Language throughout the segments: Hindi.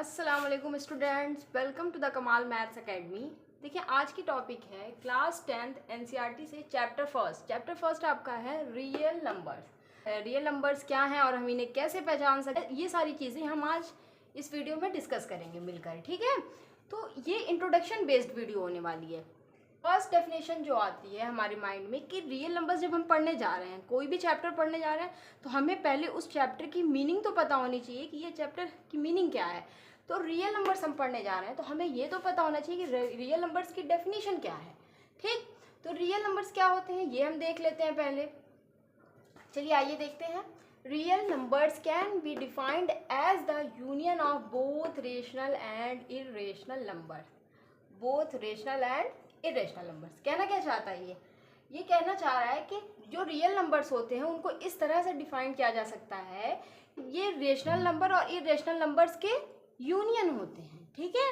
अस्सलाम वालेकुम स्टूडेंट्स, वेलकम टू द कमाल मैथ्स एकेडमी। देखिए आज की टॉपिक है क्लास 10th एनसीईआरटी से चैप्टर फर्स्ट आपका है रियल नंबर्स। रियल नंबर्स क्या हैं और हम इन्हें कैसे पहचान सकते हैं, ये सारी चीज़ें हम आज इस वीडियो में डिस्कस करेंगे मिलकर। ठीक है, तो ये इंट्रोडक्शन बेस्ड वीडियो होने वाली है। फर्स्ट डेफिनेशन जो आती है हमारे माइंड में कि रियल नंबर्स जब हम पढ़ने जा रहे हैं, कोई भी चैप्टर पढ़ने जा रहे हैं, तो हमें पहले उस चैप्टर की मीनिंग तो पता होनी चाहिए कि ये चैप्टर की मीनिंग क्या है। तो रियल नंबर्स हम पढ़ने जा रहे हैं तो हमें ये तो पता होना चाहिए कि रियल नंबर्स की डेफिनेशन क्या है। ठीक, तो रियल नंबर्स क्या होते हैं ये हम देख लेते हैं पहले। चलिए आइए देखते हैं। Real numbers can be defined as the union of both rational and irrational numbers. Both rational and irrational numbers कहना क्या चाहता है ये कहना चाह रहा है कि जो रियल नंबर्स होते हैं उनको इस तरह से डिफाइन किया जा सकता है, ये रेशनल नंबर और इरेशनल नंबर्स के यूनियन होते हैं। ठीक है,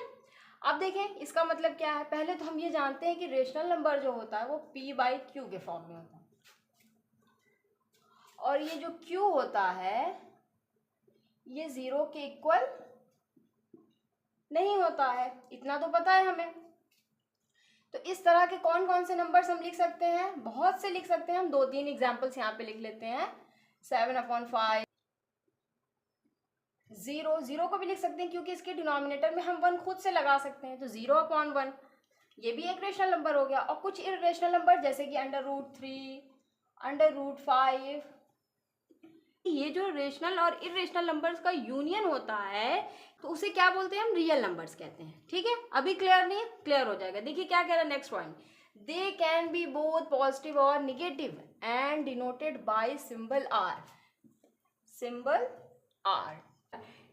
अब देखें इसका मतलब क्या है। पहले तो हम ये जानते हैं कि रेशनल नंबर जो होता है वो p/q के फॉर्म में होता है, और ये जो q होता है ये 0 के इक्वल नहीं होता है, इतना तो पता है हमें। तो इस तरह के कौन कौन से नंबर्स हम लिख सकते हैं, बहुत से लिख सकते हैं। हम 2-3 एग्जाम्पल्स यहाँ पे लिख लेते हैं। 7/5, 0 को भी लिख सकते हैं क्योंकि इसके डिनोमिनेटर में हम 1 खुद से लगा सकते हैं, तो 0/1 ये भी एक रेशनल नंबर हो गया। और कुछ इरेशनल नंबर जैसे कि √3, √5, ये जो रेशनल और इरेशनल नंबर्स का यूनियन होता है तो उसे क्या बोलते हैं, हम रियल नंबर्स कहते हैं। ठीक है, अभी क्लियर नहीं है, क्लियर हो जाएगा। देखिए क्या कह रहा है next point. They can be both positive और negative and denoted by symbol R. Symbol R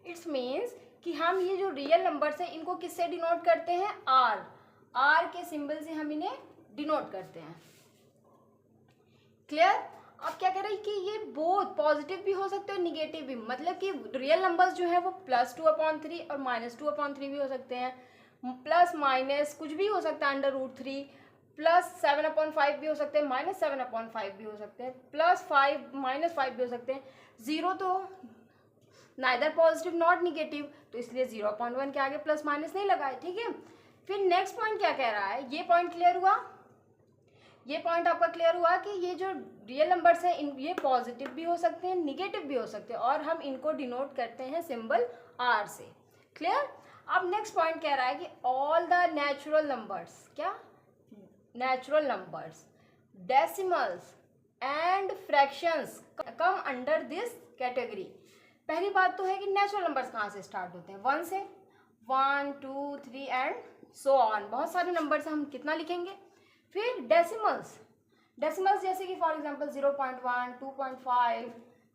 it's means कि हम ये जो रियल नंबर्स हैं इनको किससे डिनोट करते हैं, आर के सिंबल से हम इन्हें डिनोट करते हैं। क्लियर। अब क्या कह रहा है कि ये बोथ पॉजिटिव भी हो सकते हैं और निगेटिव भी, मतलब कि रियल नंबर्स जो है वो +2/3 और -2/3 भी हो सकते हैं, प्लस माइनस कुछ भी हो सकता है √3, +7/5 भी हो सकते हैं, -7/5 भी हो सकते हैं, +5 -5 भी हो सकते हैं। 0 तो नाइदर पॉजिटिव नॉट निगेटिव, तो इसलिए 0/1 के आगे प्लस माइनस नहीं लगा है। ठीक है, फिर नेक्स्ट पॉइंट क्या कह रहा है, ये पॉइंट क्लियर हुआ। ये पॉइंट आपका क्लियर हुआ कि ये जो रियल नंबर्स हैं ये पॉजिटिव भी हो सकते हैं, निगेटिव भी हो सकते हैं, और हम इनको डिनोट करते हैं सिंबल आर से। क्लियर। अब नेक्स्ट पॉइंट कह रहा है कि ऑल द नेचुरल नंबर्स, क्या natural numbers, decimals and fractions come under this category. पहली बात तो है कि नेचुरल नंबर्स कहाँ से स्टार्ट होते हैं, 1 से, 1 2 3 एंड सो ऑन, बहुत सारे नंबर्स हम कितना लिखेंगे। फिर डेसिमल्स जैसे कि for example 0.1, 2.5,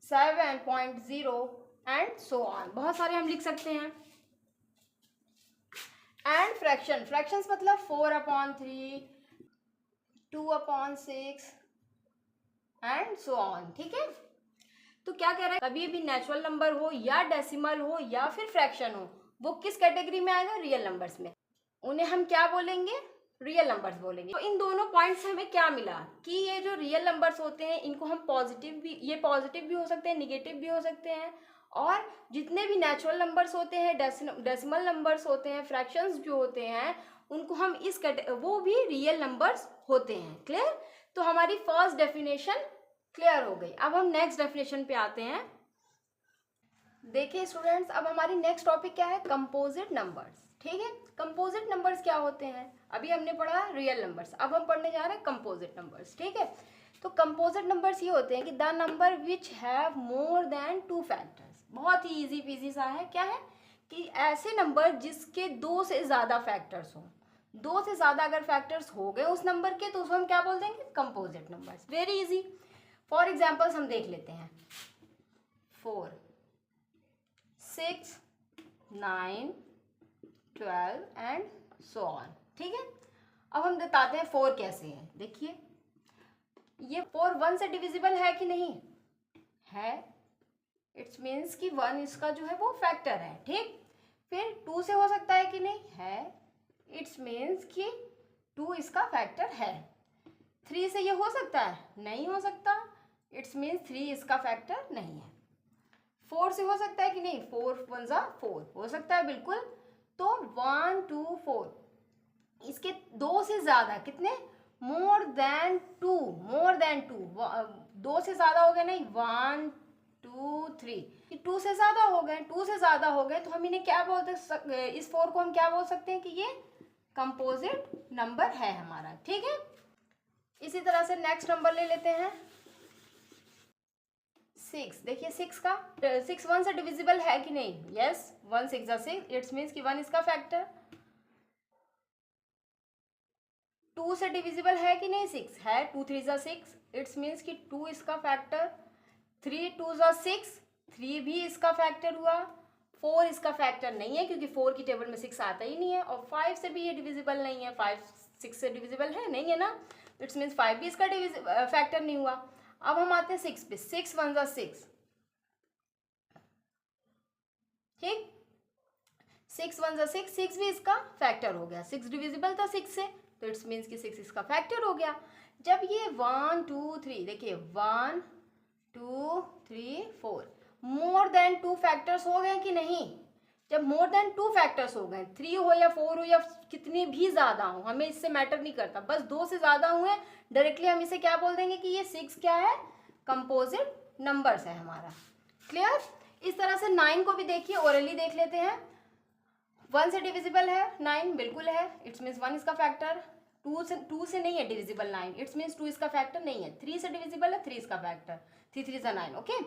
7.0 and so on, बहुत सारे हम लिख सकते हैं। एंड फ्रैक्शंस मतलब 4/3, 2/6 एंड सो ऑन। ठीक है, तो क्या कह रहा है, कभी भी नेचुरल नंबर हो या डेसिमल हो या फिर फ्रैक्शन हो, वो किस कैटेगरी में आएगा, रियल नंबर्स में। उन्हें हम क्या बोलेंगे, रियल नंबर्स बोलेंगे। तो इन दोनों पॉइंट्स से हमें क्या मिला कि ये जो रियल नंबर्स होते हैं इनको हम पॉजिटिव भी हो सकते हैं, निगेटिव भी हो सकते हैं, और जितने भी नेचुरल नंबर्स होते हैं, डेसिमल नंबर्स होते हैं, फ्रैक्शंस जो होते हैं, उनको हम वो भी रियल नंबर्स होते हैं। क्लियर। तो हमारी फर्स्ट डेफिनेशन क्लियर हो गई। अब हम नेक्स्ट डेफिनेशन पे आते हैं। देखिए स्टूडेंट्स, अब हमारी नेक्स्ट टॉपिक क्या है, कंपोजिट नंबर्स। ठीक है, कंपोजिट नंबर्स क्या होते हैं, अभी हमने पढ़ा रियल नंबर्स, अब हम पढ़ने जा रहे हैं कंपोजिट नंबर्स। ठीक है, तो कंपोजिट नंबर्स ये होते हैं कि the number which have more than 2 factors. बहुत ही इजी पीजी सा है, क्या है कि ऐसे नंबर जिसके 2 से ज़्यादा फैक्टर्स हों, 2 से ज़्यादा अगर फैक्टर्स हो गए उस नंबर के तो उसको हम क्या बोल देंगे, composite numbers. Very easy. For examples हम देख लेते हैं, 4, 6, 9, 12 एंड सो ऑन। ठीक है, अब हम बताते हैं 4 कैसे है। देखिए ये 4 1 से डिविजिबल है कि नहीं है, इट्स मीन्स कि 1 इसका जो है वो फैक्टर है। ठीक, फिर 2 से हो सकता है कि नहीं है, इट्स मीन्स कि 2 इसका फैक्टर है। 3 से ये हो सकता है, नहीं हो सकता, इट्स मीन्स 3 इसका फैक्टर नहीं है। 4 से हो सकता है कि नहीं, 4 1 जा 4 हो सकता है बिल्कुल। तो 1 2 4, इसके 2 से ज़्यादा कितने, मोर देन 2, मोर देन 2, 2 से ज़्यादा हो गए नहीं, 1 2 3, 2 से ज़्यादा हो गए, 2 से ज़्यादा हो गए, तो हम इन्हें क्या बोलते, इस 4 को हम क्या बोल सकते हैं कि ये कंपोजिट नंबर है हमारा। ठीक है, इसी तरह से नेक्स्ट नंबर ले लेते हैं 6। देखिए 6 का 6 1 से डिविजिबल है कि नहीं, यस 1 6 जा 6, इट्स मीन्स कि 1 इसका फैक्टर। 2 से डिविजिबल है कि नहीं, 6 है, 2 3 जा 6, इट्स मीन्स कि 2 इसका फैक्टर। 3 2 जा 6, 3 भी इसका फैक्टर हुआ। 4 इसका फैक्टर नहीं है क्योंकि 4 की टेबल में 6 आता ही नहीं है, और 5 से भी ये डिविजिबल नहीं है, 5 6 से डिविजिबल है नहीं है ना, इट्स मीन्स 5 भी इसका फैक्टर नहीं हुआ। अब हम आते हैं 6 पे, 6 1 जा 6, ठीक, 6 1 जा 6, 6 भी इसका फैक्टर हो गया, 6 डिविजिबल था 6 से, तो इट्स मीन्स कि 6 इसका फैक्टर हो गया। जब ये 1 2 3, देखिए 1 2 3 4, मोर देन 2 फैक्टर्स हो गए कि नहीं। जब मोर देन 2 फैक्टर्स हो गए, 3 हो या 4 हो या कितने भी ज़्यादा हो, हमें इससे मैटर नहीं करता, बस 2 से ज़्यादा हुए, डायरेक्टली हम इसे क्या बोल देंगे कि ये 6 क्या है, कंपोजिट नंबर्स है हमारा। क्लियर। इस तरह से 9 को भी देखिए, ओरली देख लेते हैं। 1 से डिविजिबल है 9, बिल्कुल है, इट्स मीन्स 1 इसका फैक्टर। 2 से नहीं है डिविजिबल 9, इट्स मीन्स 2 इसका फैक्टर नहीं है। 3 से डिविजिबल है, 3 इसका फैक्टर, 3 3 जा 9, ओके।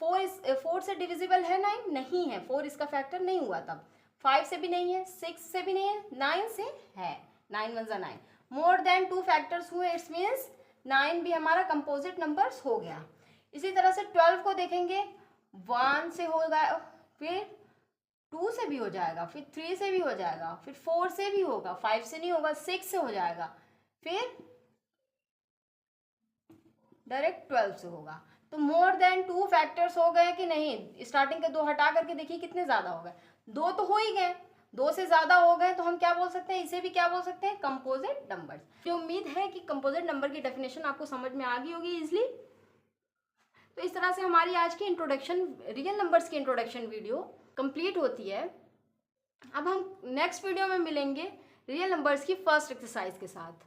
4 से डिविजिबल है 9, नहीं है, 4 इसका फैक्टर नहीं हुआ तब। 5 से भी नहीं है, 6 से भी नहीं है, 9 से है, 9 1 जा 9, मोर देन 2 फैक्टर्स हुए, इट्स मीन्स 9 भी हमारा कंपोजिट नंबर्स हो गया। इसी तरह से 12 को देखेंगे, 1 से होगा, फिर 2 से भी हो जाएगा, फिर 3 से भी हो जाएगा, फिर 4 से भी होगा, 5 से नहीं होगा, 6 से हो जाएगा, फिर डायरेक्ट 12 से होगा। तो मोर देन 2 फैक्टर्स हो गए कि नहीं, स्टार्टिंग के 2 हटा करके देखिए कितने ज़्यादा हो गए, 2 तो हो ही गए, 2 से ज़्यादा हो गए, तो हम क्या बोल सकते हैं, इसे भी क्या बोल सकते हैं, कंपोजिट नंबर्स। तो उम्मीद है कि कंपोजिट नंबर की डेफिनेशन आपको समझ में आ गई होगी इजिली। तो इस तरह से हमारी आज की इंट्रोडक्शन, रियल नंबर्स की इंट्रोडक्शन वीडियो कंप्लीट होती है। अब हम नेक्स्ट वीडियो में मिलेंगे रियल नंबर्स की फर्स्ट एक्सरसाइज के साथ।